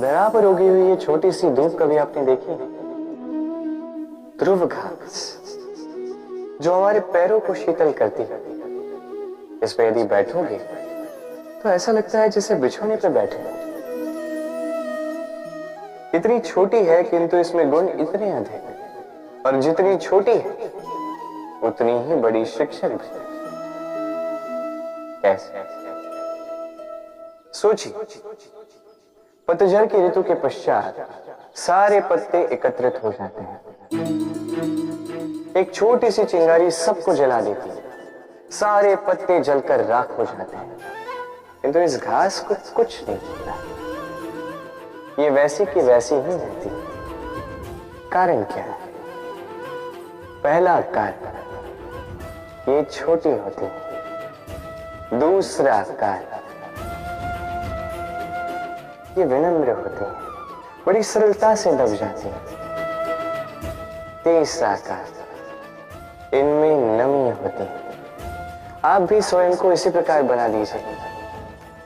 दरा पर उगी हुई ये छोटी सी धूप कभी आपने देखी? ध्रुव घास जो हमारे पैरों को शीतल करती है, इस पे यदि बैठोगे तो ऐसा लगता है जैसे बिछोने पे बैठे हो। इतनी छोटी है किंतु इसमें गुण इतने अधिक, और जितनी छोटी है उतनी ही बड़ी शिक्षक भी। कैसे? सोचिए, पतझड़ की ऋतु के पश्चात सारे पत्ते एकत्रित हो जाते हैं। एक छोटी सी चिंगारी सबको जला देती है, सारे पत्ते जलकर राख हो जाते हैं, किंतु इस घास को कुछ नहीं होता। ये वैसी की वैसी ही रहती है। कारण क्या है? पहला कारण, ये छोटी होती है। दूसरा कारण, ये विनम्र होती है, बड़ी सरलता से दब जाती है। तीसरा कारण, इनमें नमी होती है। आप भी स्वयं को इसी प्रकार बना लीजिए।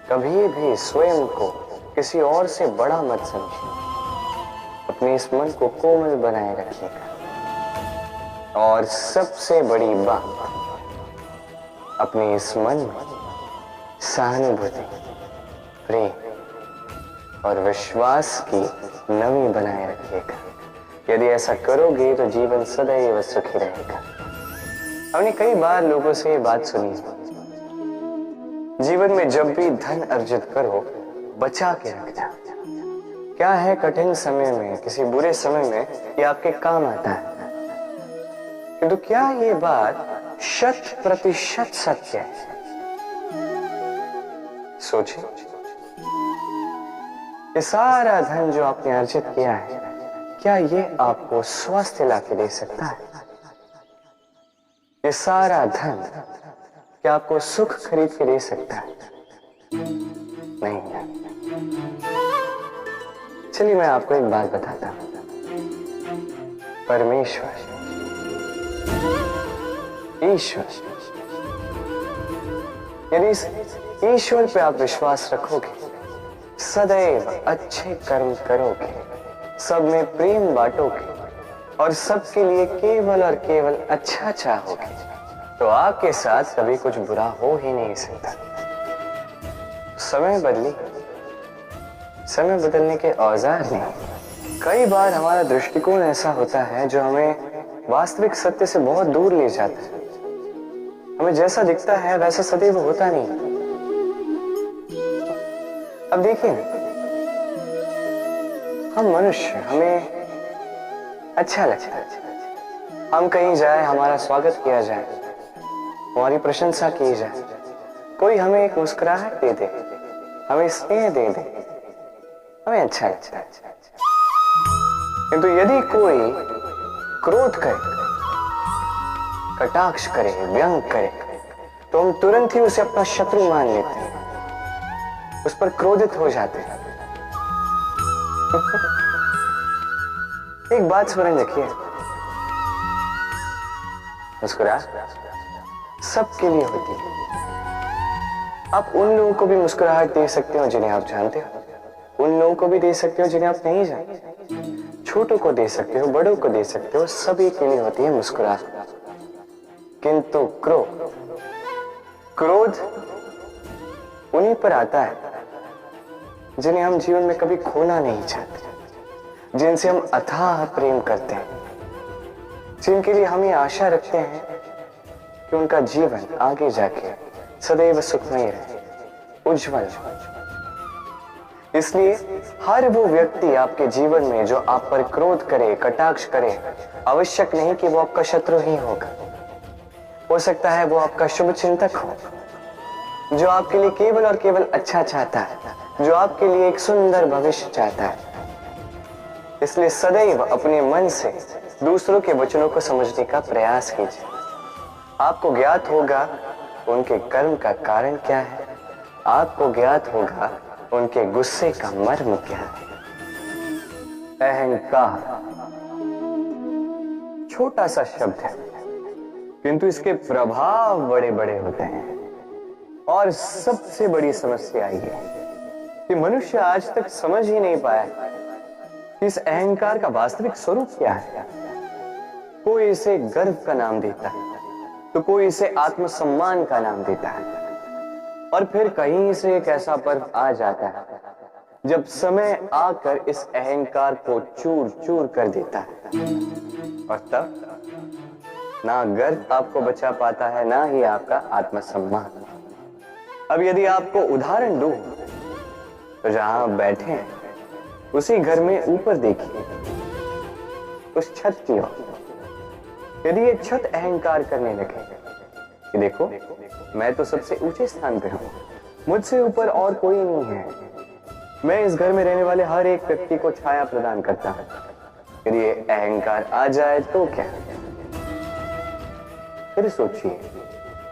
कभी भी स्वयं को किसी और से बड़ा मत समझिए। अपने इस मन को कोमल बनाए रखिएगा। और सबसे बड़ी बात, अपने इस मन में सहानुभूति, प्रेम और विश्वास की नमी बनाए रखिएगा। यदि ऐसा करोगे तो जीवन सदैव सुखी रहेगा। हमने कई बार लोगों से ये बात सुनी है, जीवन में जब भी धन अर्जित करो बचा के रखना। क्या है, कठिन समय में, किसी बुरे समय में ये आपके काम आता है। किंतु क्या ये बात 100% सत्य है? सोचिए, ये सारा धन जो आपने अर्जित किया है, क्या ये आपको स्वास्थ्य लाके दे सकता है? ये सारा धन क्या आपको सुख खरीद के दे सकता है? नहीं। चलिए मैं आपको एक बात बताता हूं। परमेश्वर, ईश्वर, यदि इस ईश्वर पे आप विश्वास रखोगे, सदैव अच्छे कर्म करोगे, सब में प्रेम बांटोगे और सबके लिए केवल और केवल अच्छा चाहोगे, तो आपके साथ कभी कुछ बुरा हो ही नहीं सकता। समय बदली, समय बदलने के औजार नहीं। कई बार हमारा दृष्टिकोण ऐसा होता है जो हमें वास्तविक सत्य से बहुत दूर ले जाता है। हमें जैसा दिखता है वैसा सदैव होता नहीं। अब देखिए, हम मनुष्य, हमें अच्छा लगता है, हम कहीं जाए हमारा स्वागत किया जाए, हमारी प्रशंसा की जाए, कोई हमें एक मुस्कुराहट दे दे, हमें स्नेह दे दे, हमें अच्छा लगता है। किंतु यदि कोई क्रोध करे, कटाक्ष करे, व्यंग करे, तो हम तुरंत ही उसे अपना शत्रु मान लेते हैं, उस पर क्रोधित हो जाते हैं। एक बात स्मरण रखिए, मुस्कुराहट सबके लिए होती है। आप उन लोगों को भी मुस्कुराहट दे सकते हो जिन्हें आप जानते हो, उन लोगों को भी दे सकते हो जिन्हें आप नहीं जानते, छोटों को दे सकते हो, बड़ों को दे सकते हो, सभी के लिए होती है मुस्कुराहट। किंतु क्रोध उन्हीं पर आता है जिन्हें हम जीवन में कभी खोना नहीं चाहते, जिनसे हम अथाह प्रेम करते हैं, जिनके लिए हम ये आशा रखते हैं कि उनका जीवन आगे जाके सदैव सुखमय रहे, उज्जवल। इसलिए हर वो व्यक्ति आपके जीवन में जो आप पर क्रोध करे, कटाक्ष करे, आवश्यक नहीं कि वो आपका शत्रु ही होगा। हो सकता है वो आपका शुभ चिंतक हो, जो आपके लिए केवल और केवल अच्छा चाहता है, जो आपके लिए एक सुंदर भविष्य चाहता है। इसलिए सदैव अपने मन से दूसरों के वचनों को समझने का प्रयास कीजिए। आपको ज्ञात होगा उनके कर्म का कारण क्या है, आपको ज्ञात होगा उनके गुस्से का मर्म क्या है। अहंकार छोटा सा शब्द है, किंतु इसके प्रभाव बड़े बड़े होते हैं। और सबसे बड़ी समस्या ये है कि मनुष्य आज तक समझ ही नहीं पाया कि इस अहंकार का वास्तविक स्वरूप क्या है। कोई इसे गर्व का नाम देता है, तो कोई इसे आत्मसम्मान का नाम देता है, और फिर कहीं से एक ऐसा पर्व आ जाता है जब समय आकर इस अहंकार को चूर चूर कर देता है, और तब ना गर्व आपको बचा पाता है, ना ही आपका आत्मसम्मान। अब यदि आपको उदाहरण दूं, तो जहां आप बैठे हैं उसी घर में ऊपर देखिए, उस छत की ओर। यदि ये छत अहंकार करने लगे कि देखो मैं तो सबसे ऊंचे स्थान पे हूं, मुझसे ऊपर और कोई नहीं है, मैं इस घर में रहने वाले हर एक व्यक्ति को छाया प्रदान करता हूं, यदि ये अहंकार आ जाए तो क्या? फिर सोचिए,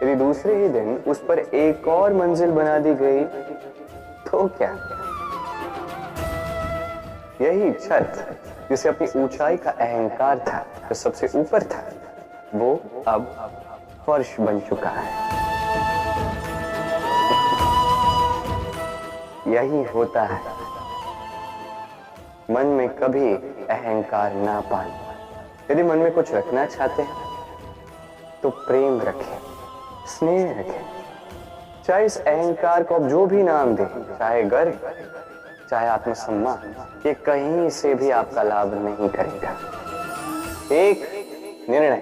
यदि दूसरे ही दिन उस पर एक और मंजिल बना दी गई तो क्या? यही छत जिसे अपनी ऊंचाई का अहंकार था, जो सबसे ऊपर था, वो अब फर्श बन चुका है। यही होता है, मन में कभी अहंकार ना पाना। यदि मन में कुछ रखना चाहते हैं तो प्रेम रखें, स्नेह रखें। चाहे इस अहंकार को आप जो भी नाम दें, चाहे गर्व, चाहे आत्मसम्मान, ये कहीं से भी आपका लाभ नहीं करेगा। एक निर्णय,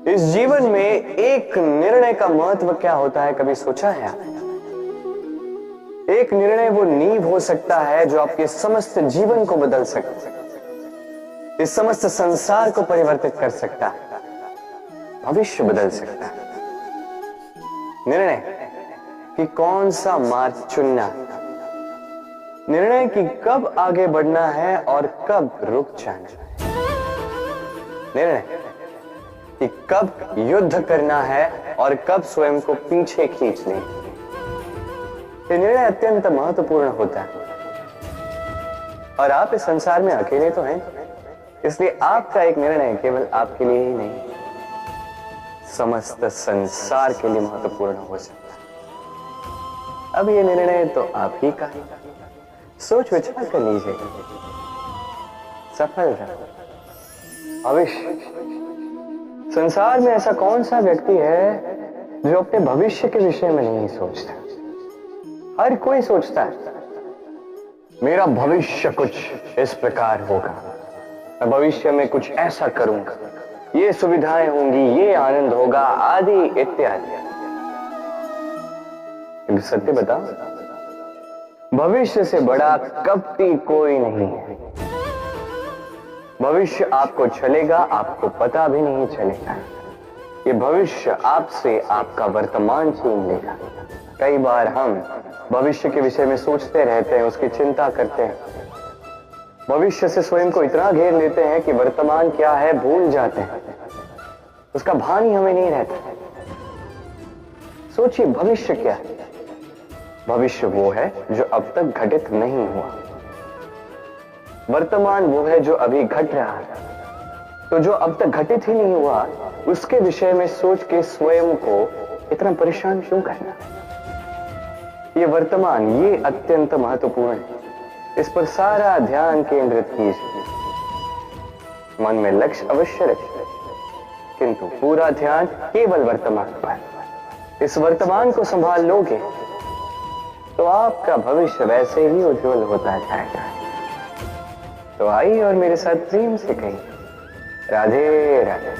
इस जीवन में एक निर्णय का महत्व क्या होता है, कभी सोचा है आपने? एक निर्णय वो नींव हो सकता है जो आपके समस्त जीवन को बदल सकता है, इस समस्त संसार को परिवर्तित कर सकता है, भविष्य बदल सकता है। निर्णय कि कौन सा मार्ग चुनना, निर्णय कि कब आगे बढ़ना है और कब रुक जाना है, निर्णय कि कब युद्ध करना है और कब स्वयं को पीछे खींच लें। ये निर्णय अत्यंत महत्वपूर्ण होता है, और आप इस संसार में अकेले तो हैं, इसलिए आपका एक निर्णय केवल आपके लिए ही नहीं, समस्त संसार के लिए महत्वपूर्ण हो सकता है। अब ये निर्णय तो आप ही का है, सोच विचार कर लीजिए। सफल रहो। भविष्य, संसार में ऐसा कौन सा व्यक्ति है जो अपने भविष्य के विषय में नहीं सोचता? हर कोई सोचता है मेरा भविष्य कुछ इस प्रकार होगा, मैं भविष्य में कुछ ऐसा करूंगा, ये सुविधाएं होंगी, ये आनंद होगा, आदि इत्यादि। सत्य बताओ, भविष्य से बड़ा कपटी कोई नहीं है। भविष्य आपको चलेगा, आपको पता भी नहीं चलेगा। ये भविष्य आपसे आपका वर्तमान छीन लेगा। कई बार हम भविष्य के विषय में सोचते रहते हैं, उसकी चिंता करते हैं, भविष्य से स्वयं को इतना घेर लेते हैं कि वर्तमान क्या है भूल जाते हैं, उसका भान ही हमें नहीं रहता। सोचिए, भविष्य क्या है? भविष्य वो है जो अब तक घटित नहीं हुआ, वर्तमान वो है जो अभी घट रहा है। तो जो अब तक घटित ही नहीं हुआ, उसके विषय में सोच के स्वयं को इतना परेशान क्यों करना? ये वर्तमान, ये अत्यंत महत्वपूर्ण है, इस पर सारा ध्यान केंद्रित कीजिए। मन में लक्ष्य अवश्य रखिए, किंतु पूरा ध्यान केवल वर्तमान पर। इस वर्तमान को संभाल लोगे तो आपका भविष्य वैसे ही उज्जवल होता जाएगा। तो आइए और मेरे साथ प्रेम से कहिए, राधे राधे।